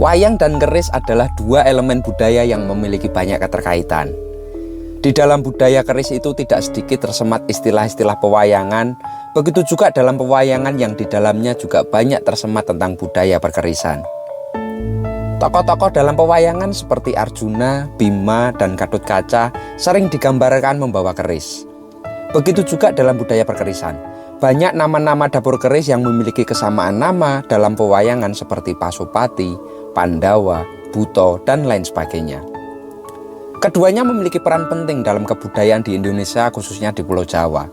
Wayang dan keris adalah dua elemen budaya yang memiliki banyak keterkaitan. Di dalam budaya keris itu tidak sedikit tersemat istilah-istilah pewayangan, begitu juga dalam pewayangan yang di dalamnya juga banyak tersemat tentang budaya perkerisan. Tokoh-tokoh dalam pewayangan seperti Arjuna, Bima, dan Gatotkaca sering digambarkan membawa keris. Begitu juga dalam budaya perkerisan. Banyak nama-nama dapur keris yang memiliki kesamaan nama dalam pewayangan seperti Pasopati, Pandawa, Buto, dan lain sebagainya. Keduanya memiliki peran penting dalam kebudayaan di Indonesia, khususnya di Pulau Jawa.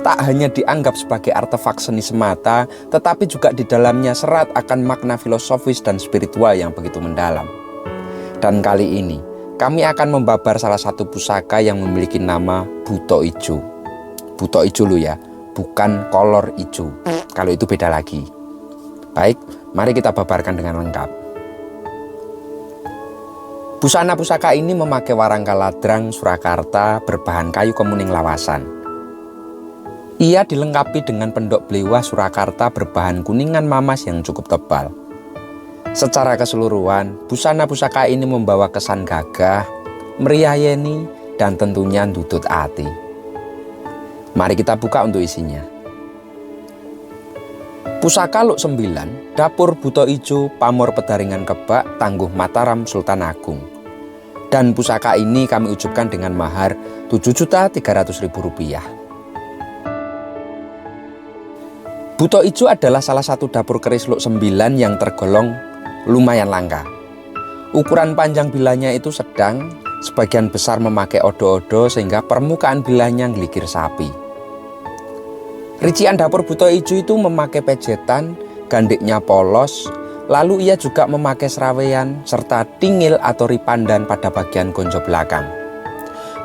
Tak hanya dianggap sebagai artefak seni semata, tetapi juga di dalamnya serat akan makna filosofis dan spiritual yang begitu mendalam. Dan kali ini, kami akan membabar salah satu pusaka yang memiliki nama Buto Ijo. Buto Ijo lo ya, bukan kolor ijo. Kalau itu beda lagi. Baik, mari kita babarkan dengan lengkap. Busana pusaka ini memakai warangka ladrang Surakarta berbahan kayu kemuning lawasan. Ia dilengkapi dengan pendok blewah Surakarta berbahan kuningan mamas yang cukup tebal. Secara keseluruhan, busana pusaka ini membawa kesan gagah, meriayeni, dan tentunya ndudut ati. Mari kita buka untuk isinya. Pusaka Luk 9, Dapur Buto Ijo, Pamor Pedaringan Kebak, Tangguh Mataram Sultan Agung. Dan pusaka ini kami ucapkan dengan mahar Rp7.300.000. Buto Ijo adalah salah satu dapur keris Luk 9 yang tergolong lumayan langka. Ukuran panjang bilanya itu sedang, sebagian besar memakai odo-odo sehingga permukaan bilanya ngelikir sapi. Rician dapur Buto Ijo itu memakai pejetan, gandiknya polos, lalu ia juga memakai serawean serta tingil atau ripandan pada bagian gonjo belakang.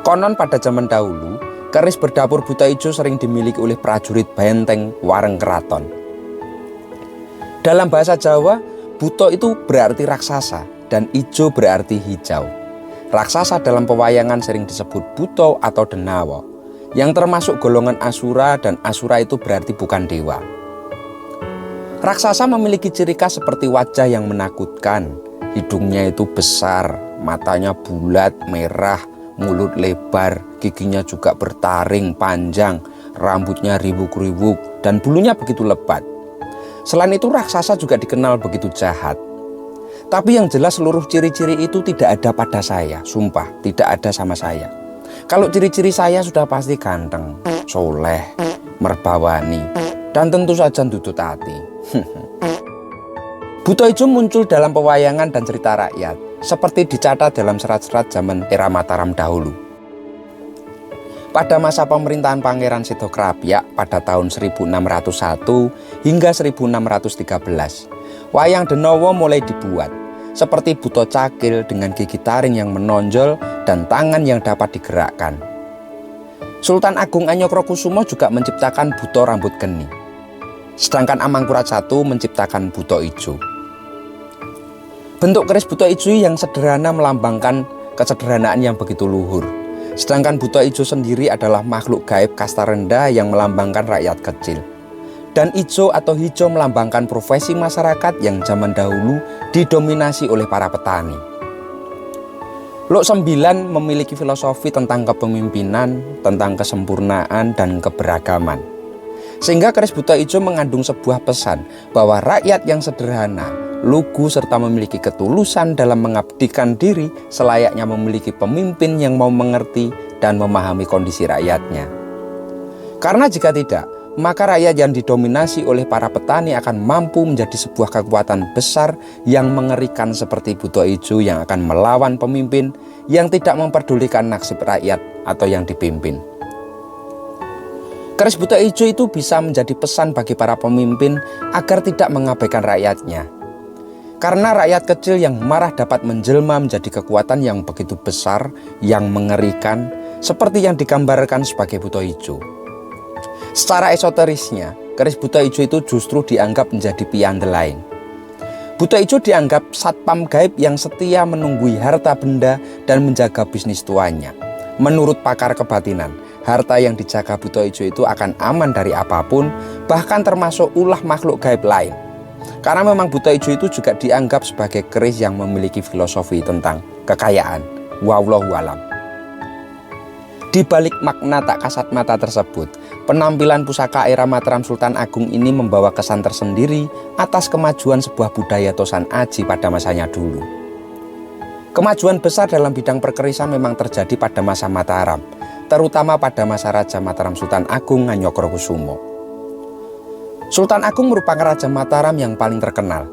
Konon pada zaman dahulu, keris berdapur Buto Ijo sering dimiliki oleh prajurit benteng Wareng Keraton. Dalam bahasa Jawa, Buto itu berarti raksasa dan ijo berarti hijau. Raksasa dalam pewayangan sering disebut Buto atau Denawa, yang termasuk golongan Asura, dan Asura itu berarti bukan dewa. Raksasa memiliki ciri khas seperti wajah yang menakutkan, hidungnya itu besar, matanya bulat, merah, mulut lebar, giginya juga bertaring, panjang, rambutnya riwuk-riwuk, dan bulunya begitu lebat. Selain itu raksasa juga dikenal begitu jahat. Tapi yang jelas seluruh ciri-ciri itu tidak ada pada saya, sumpah tidak ada sama saya. Kalau ciri-ciri saya sudah pasti ganteng, soleh, merbawani, dan tentu saja ndudut ati. Buto Ijo muncul dalam pewayangan dan cerita rakyat, seperti dicatat dalam serat-serat zaman era Mataram dahulu. Pada masa pemerintahan Pangeran Setokrapyak pada tahun 1601 hingga 1613, wayang Denowo mulai dibuat, seperti Buto Cakil dengan gigi taring yang menonjol dan tangan yang dapat digerakkan. Sultan Agung Anyokrokusumo juga menciptakan Buto Rambut Geni. Sedangkan Amangkurat I menciptakan Buto Ijo. Bentuk keris Buto Ijo yang sederhana melambangkan kesederhanaan yang begitu luhur. Sedangkan Buto Ijo sendiri adalah makhluk gaib kasta rendah yang melambangkan rakyat kecil. Dan ijo atau hijau melambangkan profesi masyarakat yang zaman dahulu didominasi oleh para petani. Luk 9 memiliki filosofi tentang kepemimpinan, tentang kesempurnaan dan keberagaman. Sehingga keris Buto Ijo mengandung sebuah pesan bahwa rakyat yang sederhana, lugu serta memiliki ketulusan dalam mengabdikan diri selayaknya memiliki pemimpin yang mau mengerti dan memahami kondisi rakyatnya. Karena jika tidak, maka rakyat yang didominasi oleh para petani akan mampu menjadi sebuah kekuatan besar yang mengerikan seperti Buto Ijo yang akan melawan pemimpin yang tidak memperdulikan nasib rakyat atau yang dipimpin. Keris Buto Ijo itu bisa menjadi pesan bagi para pemimpin agar tidak mengabaikan rakyatnya. Karena rakyat kecil yang marah dapat menjelma menjadi kekuatan yang begitu besar, yang mengerikan, seperti yang digambarkan sebagai Buto Ijo. Secara esoterisnya, keris Buto Ijo itu justru dianggap menjadi piandelain. Buto Ijo dianggap satpam gaib yang setia menunggui harta benda dan menjaga bisnis tuannya. Menurut pakar kebatinan, harta yang dijaga Buto Ijo itu akan aman dari apapun, bahkan termasuk ulah makhluk gaib lain. Karena memang Buta Ijo itu juga dianggap sebagai keris yang memiliki filosofi tentang kekayaan. Wallahu alam. Di balik makna tak kasat mata tersebut, penampilan pusaka era Mataram Sultan Agung ini membawa kesan tersendiri atas kemajuan sebuah budaya Tosan Aji pada masanya dulu. Kemajuan besar dalam bidang perkerisan memang terjadi pada masa Mataram, terutama pada masa Raja Mataram Sultan Agung Nganyokrokusumo. Sultan Agung merupakan Raja Mataram yang paling terkenal.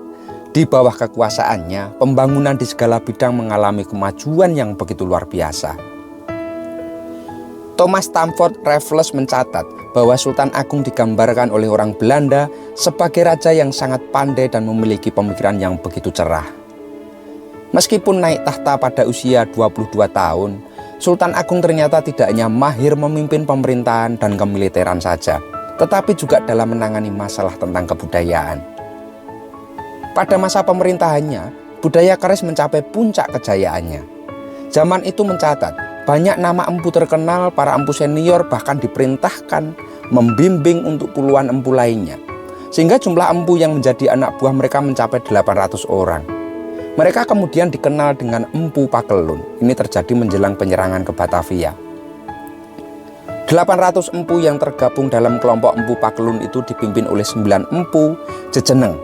Di bawah kekuasaannya, pembangunan di segala bidang mengalami kemajuan yang begitu luar biasa. Thomas Stamford Raffles mencatat bahwa Sultan Agung digambarkan oleh orang Belanda sebagai raja yang sangat pandai dan memiliki pemikiran yang begitu cerah. Meskipun naik tahta pada usia 22 tahun, Sultan Agung ternyata tidak hanya mahir memimpin pemerintahan dan kemiliteran saja, tetapi juga dalam menangani masalah tentang kebudayaan. Pada masa pemerintahannya, budaya keris mencapai puncak kejayaannya. Zaman itu mencatat, banyak nama empu terkenal, para empu senior bahkan diperintahkan membimbing untuk puluhan empu lainnya. Sehingga jumlah empu yang menjadi anak buah mereka mencapai 800 orang. Mereka kemudian dikenal dengan Empu Pakelun. Ini terjadi menjelang penyerangan ke Batavia. 800 empu yang tergabung dalam kelompok Empu Pakelun itu dipimpin oleh 9 empu jejeneng,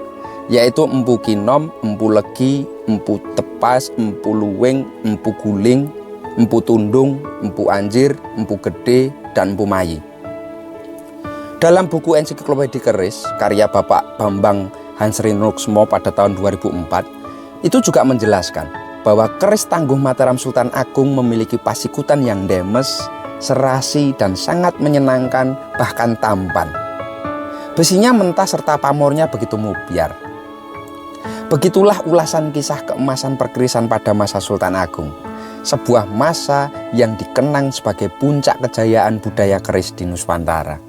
yaitu Empu Kinom, Empu Legi, Empu Tepas, Empu Luwing, Empu Guling, Empu Tundung, Empu Anjir, Empu Gede, dan Empu Mayi. Dalam buku Ensiklopedia Keris, karya Bapak Bambang Hansrinuksmo pada tahun 2004, itu juga menjelaskan bahwa keris tangguh Mataram Sultan Agung memiliki pasikutan yang demes, serasi, dan sangat menyenangkan, bahkan tampan. Besinya mentah serta pamornya begitu mubyar. Begitulah ulasan kisah keemasan perkerisan pada masa Sultan Agung, sebuah masa yang dikenang sebagai puncak kejayaan budaya keris di Nusantara.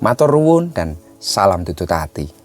Matur nuwun dan salam tututati.